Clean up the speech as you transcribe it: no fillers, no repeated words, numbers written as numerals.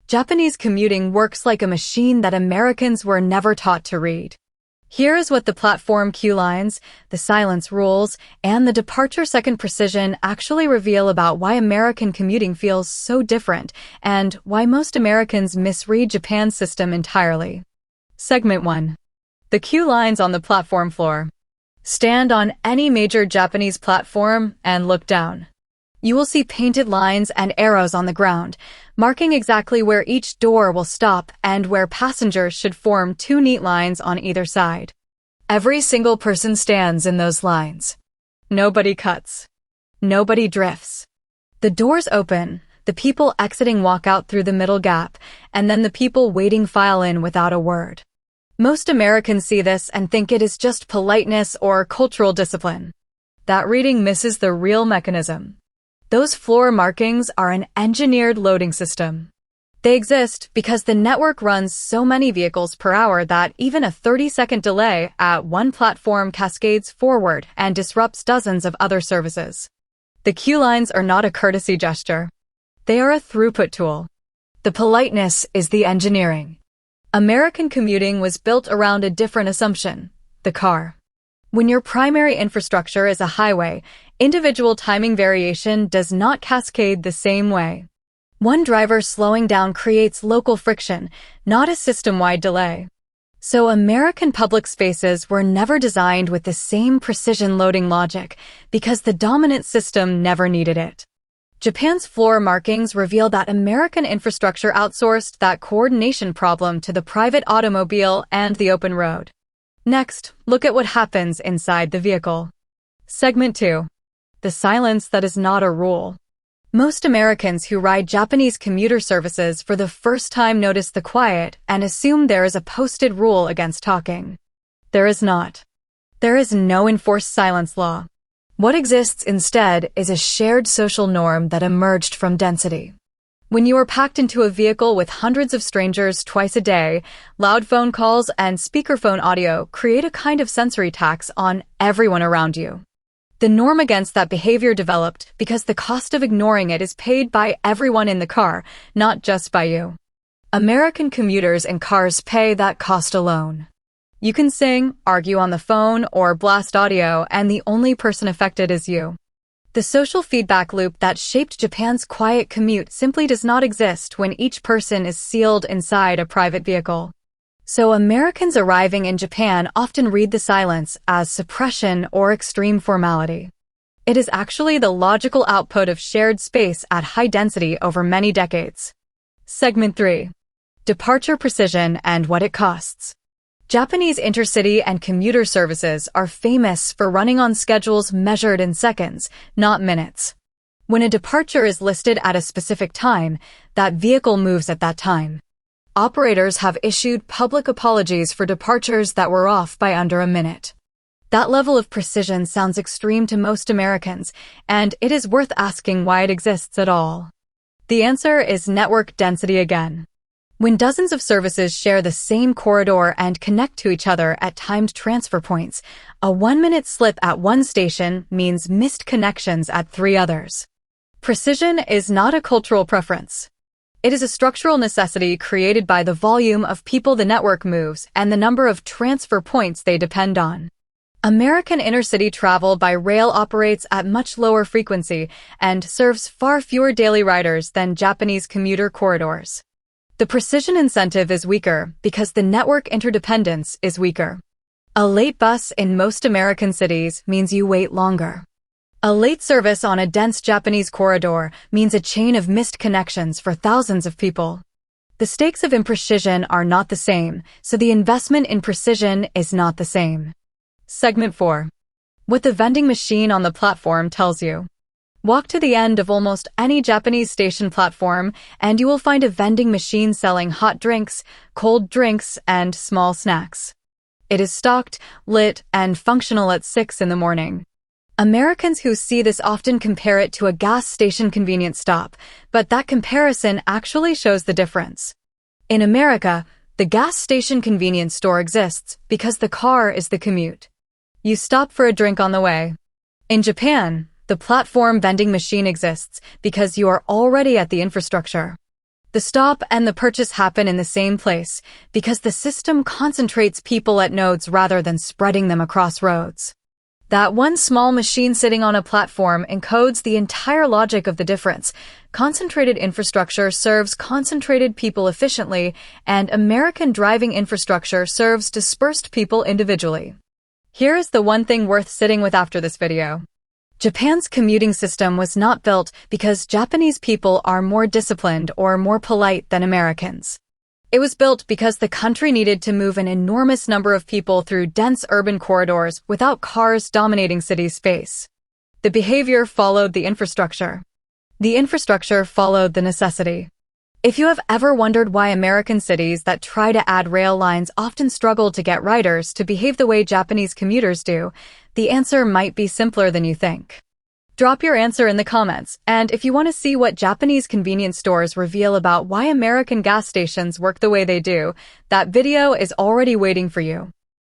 Japanese commuting works like a machine that Americans were never taught to read. Here is what the platform queue lines, the silence rules, and the departure second precision actually reveal about why American commuting feels so different and why most Americans misread Japan's system entirely. Segment 1. The queue lines on the platform floor. Stand on any major Japanese platform and look down. You will see painted lines and arrows on the ground, marking exactly where each door will stop and where passengers should form two neat lines on either side. Every single person stands in those lines. Nobody cuts. Nobody drifts. The doors open, the people exiting walk out through the middle gap, and then the people waiting file in without a word. Most Americans see this and think it is just politeness or cultural discipline. That reading misses the real mechanism. Those floor markings are an engineered loading system. They exist because the network runs so many vehicles per hour that even a 30-second delay at one platform cascades forward and disrupts dozens of other services. The queue lines are not a courtesy gesture. They are a throughput tool. The politeness is the engineering. American commuting was built around a different assumption: the car. When your primary infrastructure is a highway, individual timing variation does not cascade the same way. One driver slowing down creates local friction, not a system-wide delay. So American public spaces were never designed with the same precision loading logic because the dominant system never needed it. Japan's floor markings reveal that American infrastructure outsourced that coordination problem to the private automobile and the open road. Next, look at what happens inside the vehicle. Segment 2. The silence that is not a rule. Most Americans who ride Japanese commuter services for the first time notice the quiet and assume there is a posted rule against talking. There is not. There is no enforced silence law. What exists instead is a shared social norm that emerged from density. When you are packed into a vehicle with hundreds of strangers twice a day, loud phone calls and speakerphone audio create a kind of sensory tax on everyone around you. The norm against that behavior developed because the cost of ignoring it is paid by everyone in the car, not just by you. American commuters in cars pay that cost alone. You can sing, argue on the phone, or blast audio, and the only person affected is you. The social feedback loop that shaped Japan's quiet commute simply does not exist when each person is sealed inside a private vehicle. So Americans arriving in Japan often read the silence as suppression or extreme formality. It is actually the logical output of shared space at high density over many decades. Segment 3. Departure precision and what it costs. Japanese intercity and commuter services are famous for running on schedules measured in seconds, not minutes. When a departure is listed at a specific time, that vehicle moves at that time. Operators have issued public apologies for departures that were off by under a minute. That level of precision sounds extreme to most Americans, and it is worth asking why it exists at all. The answer is network density again. When dozens of services share the same corridor and connect to each other at timed transfer points, a 1-minute slip at one station means missed connections at 3 others. Precision is not a cultural preference. It is a structural necessity created by the volume of people the network moves and the number of transfer points they depend on. American intercity travel by rail operates at much lower frequency and serves far fewer daily riders than Japanese commuter corridors. The precision incentive is weaker because the network interdependence is weaker. A late bus in most American cities means you wait longer. A late service on a dense Japanese corridor means a chain of missed connections for thousands of people. The stakes of imprecision are not the same, so the investment in precision is not the same. Segment 4. What the vending machine on the platform tells you. Walk to the end of almost any Japanese station platform and you will find a vending machine selling hot drinks, cold drinks, and small snacks. It is stocked, lit, and functional at 6 in the morning. Americans who see this often compare it to a gas station convenience stop, but that comparison actually shows the difference. In America, the gas station convenience store exists because the car is the commute. You stop for a drink on the way. In Japan, the platform vending machine exists because you are already at the infrastructure. The stop and the purchase happen in the same place because the system concentrates people at nodes rather than spreading them across roads. That one small machine sitting on a platform encodes the entire logic of the difference. Concentrated infrastructure serves concentrated people efficiently, and American driving infrastructure serves dispersed people individually. Here is the one thing worth sitting with after this video. Japan's commuting system was not built because Japanese people are more disciplined or more polite than Americans. It was built because the country needed to move an enormous number of people through dense urban corridors without cars dominating city space. The behavior followed the infrastructure. The infrastructure followed the necessity. If you have ever wondered why American cities that try to add rail lines often struggle to get riders to behave the way Japanese commuters do, the answer might be simpler than you think. Drop your answer in the comments, and if you want to see what Japanese convenience stores reveal about why American gas stations work the way they do, that video is already waiting for you.